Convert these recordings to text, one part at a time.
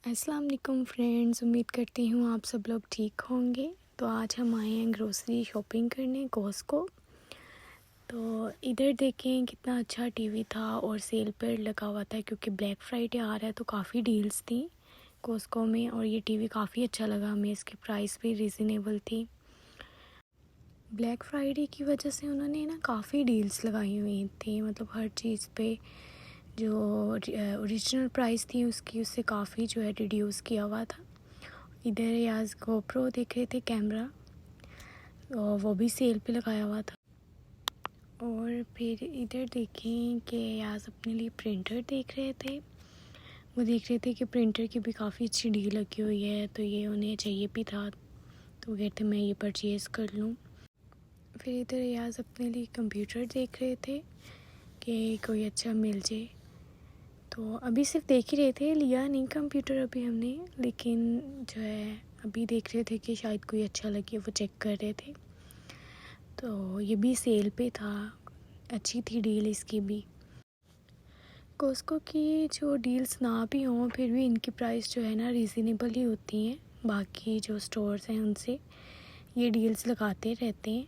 अस्सलाम वालेकुम फ्रेंड्स, उम्मीद करती हूँ आप सब लोग ठीक होंगे। तो आज हम आए हैं ग्रोसरी शॉपिंग करने कॉस्को। तो इधर देखें कितना अच्छा टीवी था और सेल पर लगा हुआ था क्योंकि ब्लैक फ्राइडे आ रहा है तो काफ़ी डील्स थी कॉस्को में। और ये टीवी काफ़ी अच्छा लगा हमें, इसकी प्राइस भी रीज़नेबल थी। ब्लैक फ्राइडे की वजह से उन्होंने ना काफ़ी डील्स लगाई हुई थी, मतलब हर चीज़ पे जो ओरिजिनल प्राइस थी उससे काफ़ी जो है रिड्यूस किया हुआ था। इधर याज गोप्रो देख रहे थे कैमरा, और वो भी सेल पे लगाया हुआ था। और फिर इधर देखें कि याज अपने लिए प्रिंटर देख रहे थे। वो देख रहे थे कि प्रिंटर की भी काफ़ी अच्छी डील लगी हुई है, तो ये उन्हें चाहिए भी था, तो वो कहते मैं ये परचेज़ कर लूँ। फिर इधर याज अपने लिए कंप्यूटर देख रहे थे कि कोई अच्छा मिल जाए। तो अभी सिर्फ देख ही रहे थे, लिया नहीं कंप्यूटर अभी हमने, लेकिन जो है अभी देख रहे थे कि शायद कोई अच्छा लगे, वो चेक कर रहे थे। तो ये भी सेल पे था, अच्छी थी डील इसकी भी। कॉस्को की जो डील्स ना भी हों फिर भी इनकी प्राइस जो है ना रीज़नेबल ही होती हैं, बाकी जो स्टोर्स हैं उनसे ये डील्स लगाते रहते हैं।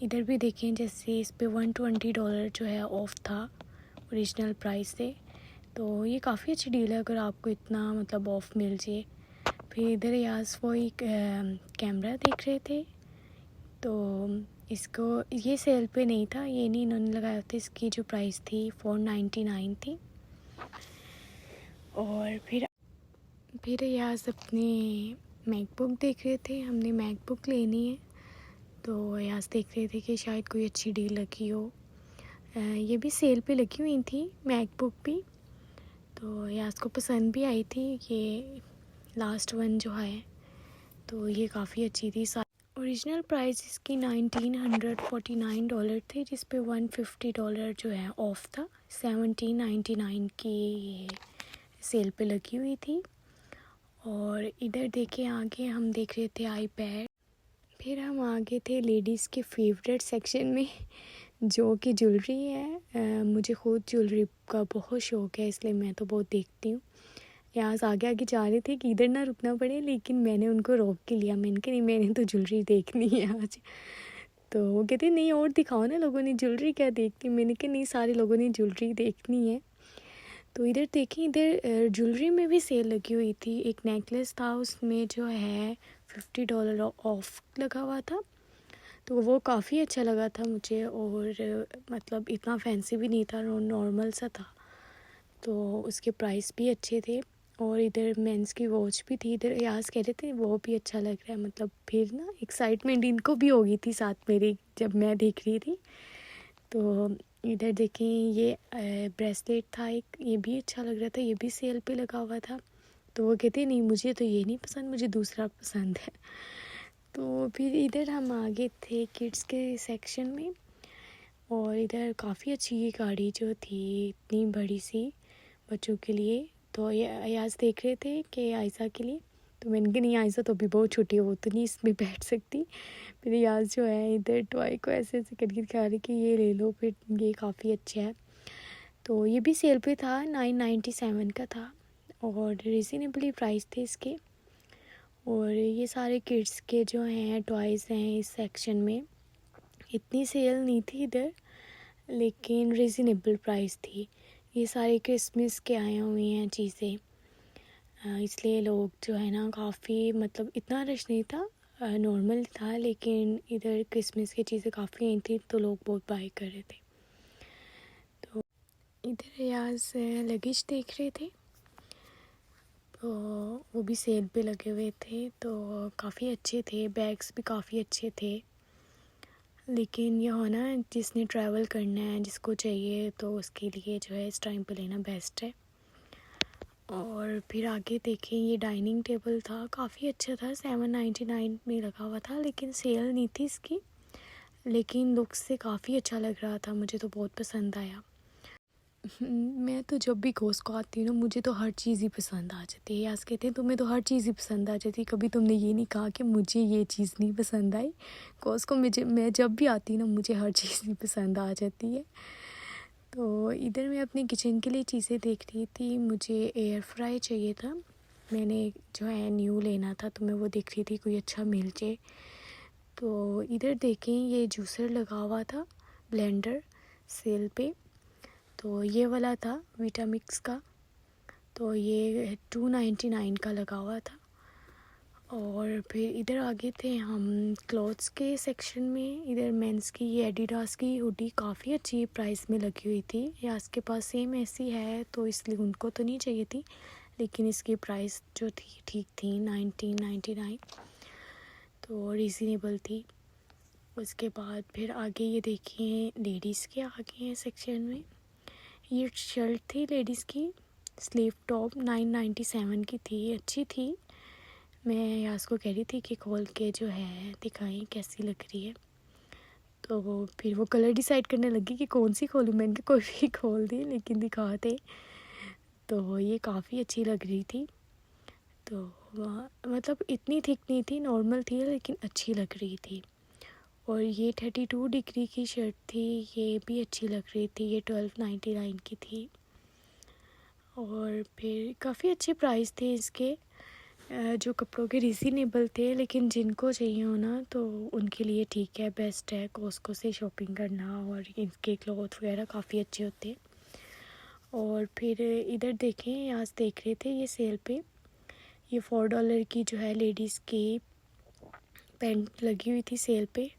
इधर भी देखें जैसे इस पे $120 जो है ऑफ़ था ओरिजिनल प्राइस से, तो ये काफ़ी अच्छी डील है अगर आपको इतना मतलब ऑफ़ मिल जाए। फिर इधर यास वो एक कैमरा देख रहे थे, तो इसको ये सेल पे नहीं था, ये नहीं इन्होंने लगाया था, इसकी जो प्राइस थी 499 थी। और फिर यास अपने मैकबुक देख रहे थे, हमने मैकबुक लेनी है, तो यास देख रहे थे कि शायद कोई अच्छी डील लगी हो। ये भी सेल पे लगी हुई थी मैकबुक भी, तो यास को पसंद भी आई थी ये लास्ट वन जो है, तो ये काफ़ी अच्छी थी। ओरिजिनल प्राइस इसकी $1949 थे, जिस पे $150 जो है ऑफ़ था। 1799 की ये सेल पे लगी हुई थी। और इधर देखें आगे हम देख रहे थे आईपैड। फिर हम आगे थे लेडीज़ के फेवरेट सेक्शन में जो कि ज्वेलरी है। मुझे ख़ुद ज्वेलरी का बहुत शौक़ है, इसलिए मैं तो बहुत देखती हूँ। यहाँ से आगे आगे जा रहे थे कि इधर ना रुकना पड़े, लेकिन मैंने उनको रोक के लिया। मैंने कहा नहीं, मैंने तो ज्वेलरी देखनी है आज। तो वो कहते नहीं और दिखाओ ना, लोगों ने ज्वेलरी क्या देखती। मैंने कहा नहीं, सारे लोगों ने ज्वेलरी देखनी है। तो इधर देखें, इधर ज्वेलरी में भी सेल लगी हुई थी। एक नेकलेस था, उसमें जो है $50 ऑफ लगा हुआ था, तो वो काफ़ी अच्छा लगा था मुझे। और मतलब इतना फैंसी भी नहीं था, नॉर्मल सा था, तो उसके प्राइस भी अच्छे थे। और इधर मेंस की वॉच भी थी। इधर यास कह रहे थे वो भी अच्छा लग रहा है, मतलब फिर ना एक्साइटमेंट इनको भी हो गई थी साथ मेरी जब मैं देख रही थी। तो इधर देखें ये ब्रेसलेट था एक, ये भी अच्छा लग रहा था, ये भी सेल पे लगा हुआ था। तो वो कहते नहीं मुझे तो ये नहीं पसंद, मुझे दूसरा पसंद है। तो फिर इधर हम आगे थे किड्स के सेक्शन में, और इधर काफ़ी अच्छी ये गाड़ी जो थी, इतनी बड़ी सी बच्चों के लिए। तो ये अयाज देख रहे थे कि आयशा के लिए, तो मैंने कहा नहीं, आयशा तो अभी बहुत छोटी है, वो तो नहीं इसमें बैठ सकती। फिर अयाज जो है इधर टॉय को ऐसे ऐसे करके दिखा रही कि ये ले लो, फिर ये काफ़ी अच्छा है। तो ये भी सेल पे था, 997 का था, और रीज़नेबली प्राइस थे इसके। और ये सारे किड्स के जो हैं टॉयज़ हैं इस सेक्शन में, इतनी सेल नहीं थी इधर, लेकिन रीज़नेबल प्राइस थी। ये सारे क्रिसमस के आए हुए हैं चीज़ें, इसलिए लोग जो है ना काफ़ी, मतलब इतना रश नहीं था, नॉर्मल था, लेकिन इधर क्रिसमस की चीज़ें काफ़ी आई थी, तो लोग बहुत बाय कर रहे थे। तो इधर याज लगेज देख रहे थे, तो वो भी सेल पे लगे हुए थे, तो काफ़ी अच्छे थे, बैग्स भी काफ़ी अच्छे थे। लेकिन ये हो ना, जिसने ट्रैवल करना है, जिसको चाहिए, तो उसके लिए जो है इस टाइम पे लेना बेस्ट है। और फिर आगे देखें, ये डाइनिंग टेबल था, काफ़ी अच्छा था, 799 में लगा हुआ था, लेकिन सेल नहीं थी इसकी, लेकिन लुक से काफ़ी अच्छा लग रहा था, मुझे तो बहुत पसंद आया। मैं तो जब भी कॉस्को आती हूँ ना, मुझे तो हर चीज़ ही पसंद आ जाती है। यास कहते हैं तुम्हें तो हर चीज़ ही पसंद आ जाती है, कभी तुमने ये नहीं कहा कि मुझे ये चीज़ नहीं पसंद आई। कॉस्को में मैं जब भी आती हूँ ना, मुझे हर चीज़ ही पसंद आ जाती है। तो इधर मैं अपने किचन के लिए चीज़ें देख रही थी, मुझे एयर फ्राई चाहिए था, मैंने जो है न्यू लेना था, तो मैं वो देख रही थी कोई अच्छा मिल जाए। तो इधर देखें ये जूसर लगा हुआ था, ब्लेंडर सेल पे। तो ये वाला था विटामिक्स का, तो ये 299 का लगा हुआ था। और फिर इधर आगे थे हम क्लॉथ्स के सेक्शन में। इधर मेंस की ये एडिडास की हुडी काफ़ी अच्छी प्राइस में लगी हुई थी। यास के पास सेम ऐसी है, तो इसलिए उनको तो नहीं चाहिए थी, लेकिन इसकी प्राइस जो थी ठीक थी, 1999, तो रीज़नेबल थी। उसके बाद फिर आगे ये देखिए लेडीज़ के आगे हैं सेक्शन में। ये शर्ट थी लेडीज़ की, स्लीव टॉप 997 की थी, अच्छी थी। मैं यास को कह रही थी कि खोल के जो है दिखाएं कैसी लग रही है। तो फिर वो कलर डिसाइड करने लगी कि कौन सी खोलूँ। मैंने कोई भी खोल दी, लेकिन दिखाते। तो ये काफ़ी अच्छी लग रही थी। तो मतलब इतनी थिक नहीं थी, नॉर्मल थी, लेकिन अच्छी लग रही थी। और ये 32 डिग्री की शर्ट थी, ये भी अच्छी लग रही थी। ये 1299 की थी। और फिर काफ़ी अच्छे प्राइस थे इसके, जो कपड़ों के रीज़नेबल थे, लेकिन जिनको चाहिए हो ना तो उनके लिए ठीक है, बेस्ट है कॉस्को से शॉपिंग करना। और इनके क्लॉथ वगैरह काफ़ी अच्छे होते हैं। और फिर इधर देखें, यहाँ से देख रहे थे ये सेल पे, ये $4 की जो है लेडीज़ की पैंट लगी हुई थी सेल पे।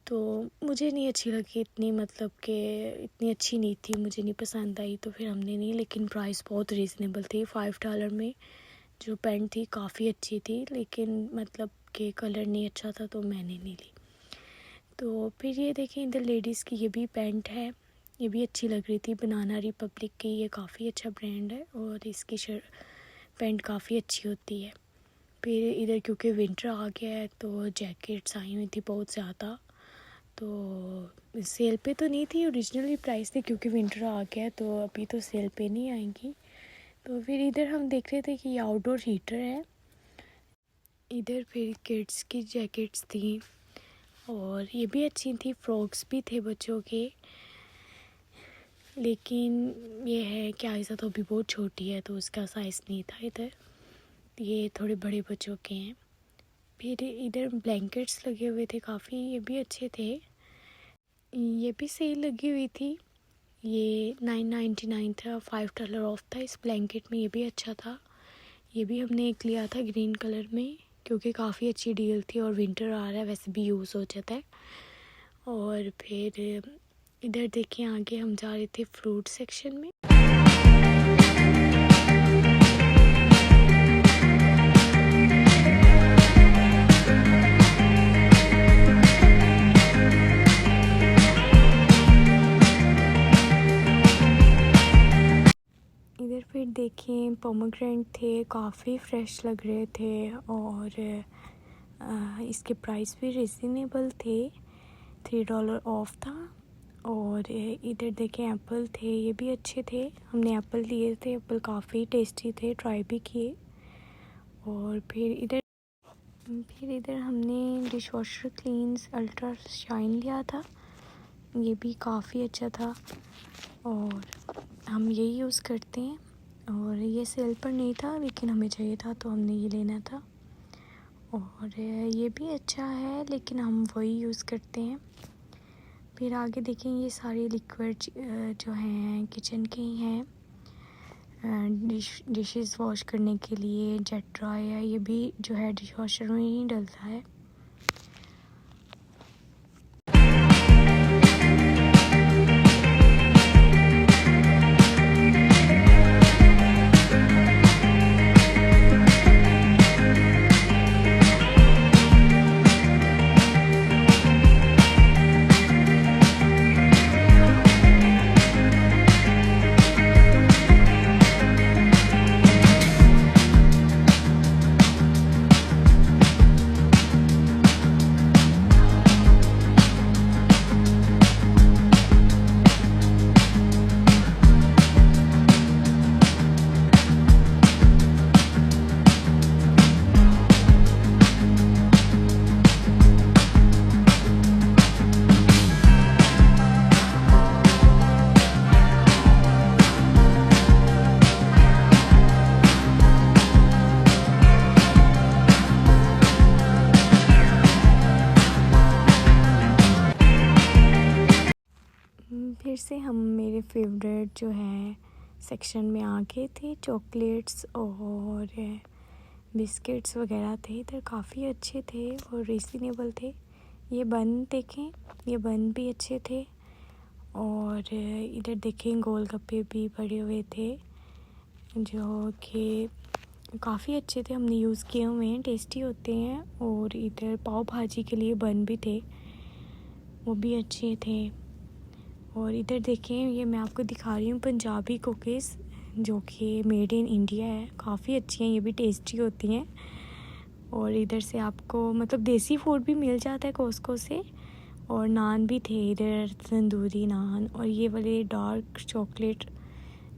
तो मुझे नहीं अच्छी लगी इतनी, मतलब कि इतनी अच्छी नहीं थी, मुझे नहीं पसंद आई, तो फिर हमने नहीं। लेकिन प्राइस बहुत रीज़नेबल थी, $5 में जो पैंट थी काफ़ी अच्छी थी, लेकिन मतलब कि कलर नहीं अच्छा था, तो मैंने नहीं ली। तो फिर ये देखें इधर लेडीज़ की ये भी पैंट है, ये भी अच्छी लग रही थी, बनाना रिपब्लिक की। ये काफ़ी अच्छा ब्रांड है और इसकी पैंट काफ़ी अच्छी होती है। फिर इधर क्योंकि विंटर आ गया है तो जैकेट्स आई हुई थी बहुत ज़्यादा। तो सेल पे तो नहीं थी, ओरिजिनली प्राइस थी, क्योंकि विंटर आ गया है तो अभी तो सेल पे नहीं आएंगी। तो फिर इधर हम देख रहे थे कि ये आउटडोर हीटर है। इधर फिर किड्स की जैकेट्स थी और ये भी अच्छी थी, फ्रॉक्स भी थे बच्चों के। लेकिन ये है कि आयशा तो अभी बहुत छोटी है, तो उसका साइज़ नहीं था इधर। ये थोड़े बड़े बच्चों के हैं। फिर इधर ब्लैंकेट्स लगे हुए थे काफ़ी, ये भी अच्छे थे। ये भी सेल लगी हुई थी, ये 999 था, $5 ऑफ था इस ब्लैंकेट में। ये भी अच्छा था। ये भी हमने एक लिया था ग्रीन कलर में, क्योंकि काफ़ी अच्छी डील थी और विंटर आ रहा है, वैसे भी यूज़ हो जाता है। और फिर इधर देखिए आगे हम जा रहे थे फ्रूट सेक्शन में। इधर फिर देखें पोमोग्रेनेट थे, काफ़ी फ्रेश लग रहे थे और इसके प्राइस भी रिजनेबल थे, $3 ऑफ था। और इधर देखें एप्पल थे, ये भी अच्छे थे, हमने एप्पल लिए थे, एप्पल काफ़ी टेस्टी थे, ट्राई भी किए। और फिर इधर हमने dish washer cleans ultra shine लिया था, ये भी काफ़ी अच्छा था और हम यही यूज़ करते हैं। और ये सेल पर नहीं था, लेकिन हमें चाहिए था तो हमने ये लेना था। और ये भी अच्छा है, लेकिन हम वही यूज़ करते हैं। फिर आगे देखें ये सारे लिक्विड जो हैं किचन के ही हैं, डिशेस वॉश करने के लिए जेट ड्राई है, ये भी जो है डिश वॉशर में ही डलता है। इधर से हम मेरे फेवरेट जो है सेक्शन में आ गए थे। चॉकलेट्स और बिस्किट्स वगैरह थे इधर, काफ़ी अच्छे थे और रीज़नेबल थे। ये बन देखें, ये बन भी अच्छे थे। और इधर देखें गोलगप्पे भी पड़े हुए थे जो कि काफ़ी अच्छे थे, हमने यूज़ किए हुए हैं, टेस्टी होते हैं। और इधर पाव भाजी के लिए बन भी थे, वो भी अच्छे थे। और इधर देखें, ये मैं आपको दिखा रही हूँ पंजाबी कुकीज़ जो कि मेड इन इंडिया है, काफ़ी अच्छी हैं, ये भी टेस्टी होती हैं। और इधर से आपको मतलब देसी फूड भी मिल जाता है कॉस्को से। और नान भी थे इधर, तंदूरी नान। और ये वाले डार्क चॉकलेट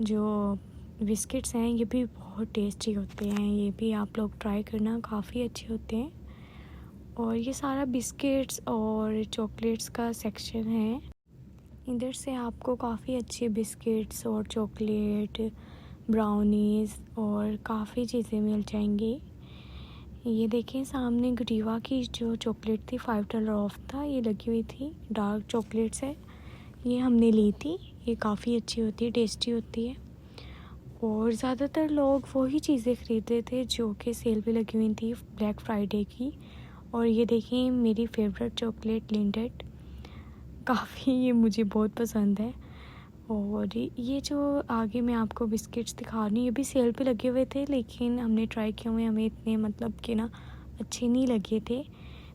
जो बिस्किट्स हैं ये भी बहुत टेस्टी होते हैं, ये भी आप लोग ट्राई करना, काफ़ी अच्छे होते हैं। और ये सारा बिस्किट्स और चॉकलेट्स का सेक्शन है। इधर से आपको काफ़ी अच्छे बिस्किट्स और चॉकलेट, ब्राउनीज़ और काफ़ी चीज़ें मिल जाएंगी। ये देखें सामने गडीवा की जो चॉकलेट थी $5 ऑफ था, ये लगी हुई थी, डार्क चॉकलेट्स है, ये हमने ली थी। ये काफ़ी अच्छी होती है, टेस्टी होती है। और ज़्यादातर लोग वही चीज़ें ख़रीद रहे थे जो कि सेल पे लगी हुई थी ब्लैक फ्राइडे की। और ये देखें मेरी फेवरेट चॉकलेट लिंडेड, काफ़ी ये मुझे बहुत पसंद है। और ये जो आगे मैं आपको बिस्किट्स दिखा रही हूँ ये भी सेल पे लगे हुए थे, लेकिन हमने ट्राई किए हुए, हमें इतने मतलब कि ना अच्छे नहीं लगे थे,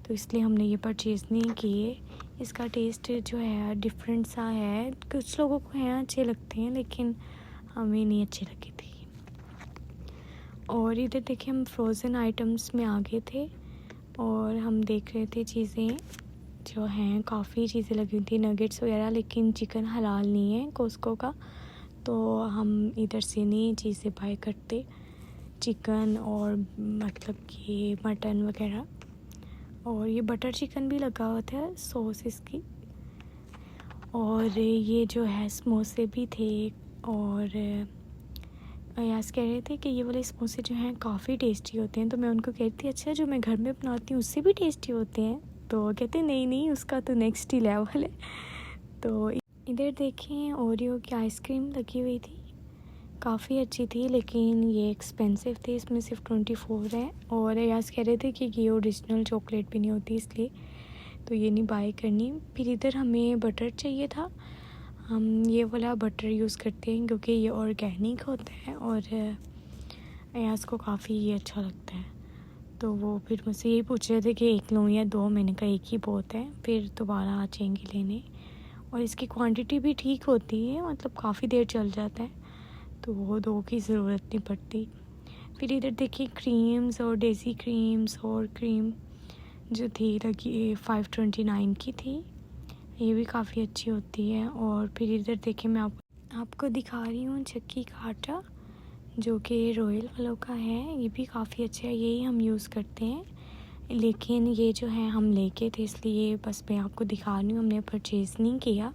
तो इसलिए हमने ये परचेज़ नहीं किए। इसका टेस्ट जो है डिफरेंट सा है, कुछ लोगों को हैं अच्छे लगते हैं लेकिन हमें नहीं अच्छे लगे थे। और इधर देखिए हम फ्रोज़न आइटम्स में आ गए थे और हम देख रहे थे चीज़ें जो हैं, काफ़ी चीज़ें लगी हुई थी, नगेट्स वगैरह, लेकिन चिकन हलाल नहीं है कॉस्को का, तो हम इधर से नहीं चीज़ें बाय करते, चिकन और मतलब कि मटन वगैरह। और ये बटर चिकन भी लगा हुआ था, सॉस इसकी। और ये जो है समोसे भी थे। और अयास कह रहे थे कि ये वाले समोसे जो हैं काफ़ी टेस्टी होते हैं, तो मैं उनको कह रही थी अच्छा जो मैं घर में बनाती हूँ उससे भी टेस्टी होते हैं, तो कहते नहीं नहीं उसका तो नेक्स्ट ही लेवल है। तो इधर देखें ओरियो की आइसक्रीम लगी हुई थी, काफ़ी अच्छी थी, लेकिन ये एक्सपेंसिव थी, इसमें सिर्फ 24 है। और अयास कह रहे थे कि ये ओरिजिनल चॉकलेट भी नहीं होती, इसलिए तो ये नहीं बाय करनी। फिर इधर हमें बटर चाहिए था, हम ये वाला बटर यूज़ करते हैं क्योंकि ये ऑर्गेनिक होता है और अयास को काफ़ी ये अच्छा लगता है। तो वो फिर मुझसे यही पूछ रहे थे कि एक लूँ या दो, मैंने कहा एक ही बहुत है, फिर दोबारा आ जाएंगे लेने। और इसकी क्वांटिटी भी ठीक होती है, मतलब काफ़ी देर चल जाता है, तो वो दो की ज़रूरत नहीं पड़ती। फिर इधर देखिए क्रीम्स और डेज़ी क्रीम्स और क्रीम जो थी लगी 529 की थी, ये भी काफ़ी अच्छी होती है। और फिर इधर देखिए मैं आपको दिखा रही हूँ चक्की का आटा जो कि रॉयल वालों का है, ये भी काफ़ी अच्छा है, यही हम यूज़ करते हैं, लेकिन ये जो है हम लेके थे इसलिए बस मैं आपको दिखा रही हूँ, हमने परचेज़ नहीं किया।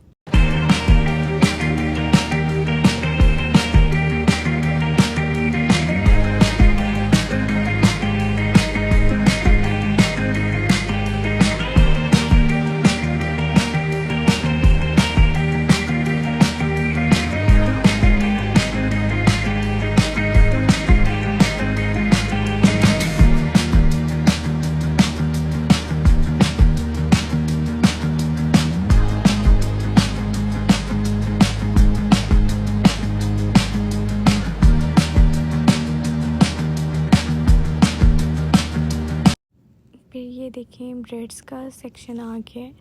फिर ये देखें ब्रेड्स का सेक्शन आ गया है,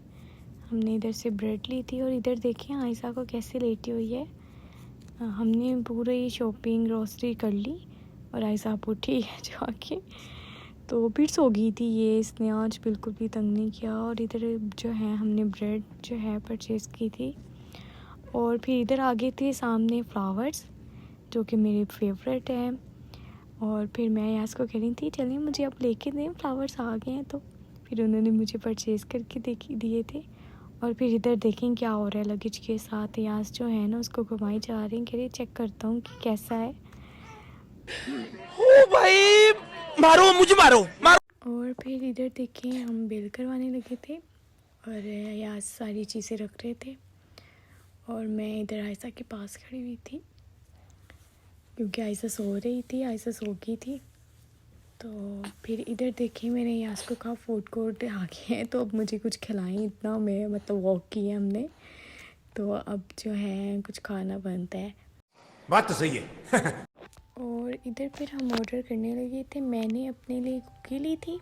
हमने इधर से ब्रेड ली थी। और इधर देखें आयशा को कैसे लेटी हुई है, हमने पूरी शॉपिंग ग्रॉसरी कर ली और आयशा उठी है जाके, तो फिर सो गई थी ये, इसने आज बिल्कुल भी तंग नहीं किया। और इधर जो है हमने ब्रेड जो है परचेज़ की थी। और फिर इधर आगे थे सामने फ्लावर्स जो कि मेरे फेवरेट हैं। और फिर मैं यास को कह रही थी चलिए मुझे आप लेके दें, फ्लावर्स आ गए हैं, तो फिर उन्होंने मुझे परचेज़ करके दिए थे। और फिर इधर देखें क्या हो रहा है लगेज के साथ, यास जो है ना उसको घुमाई जा रही है, कह रही चेक करता हूँ कि कैसा है। ओ भाई मारो मुझे मारो। और फिर इधर देखें हम बिल करवाने लगे थे और यास सारी चीज़ें रख रहे थे। और मैं इधर आयशा के पास खड़ी हुई थी क्योंकि आयशा सो रही थी, आयशा सो गई थी। तो फिर इधर देखी मैंने यास को कहा फूड कोर्ट आ गए हैं, तो अब मुझे कुछ खिलाएं, इतना मैं मतलब वॉक की है हमने, तो अब जो है कुछ खाना बनता है। बात तो सही है। और इधर फिर हम ऑर्डर करने लगे थे। मैंने अपने लिए कुकी ली थी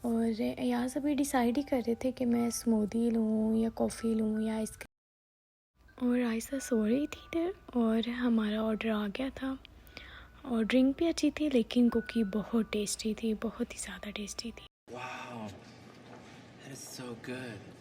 और यास अभी डिसाइड ही कर रहे थे कि मैं स्मूदी लूँ या कॉफ़ी लूँ या आइसक्रीम। और आयशा सो रही थी इधर और हमारा ऑर्डर आ गया था। और ड्रिंक भी अच्छी थी लेकिन कुकी बहुत टेस्टी थी, बहुत ही ज़्यादा टेस्टी थी। Wow, that is so good.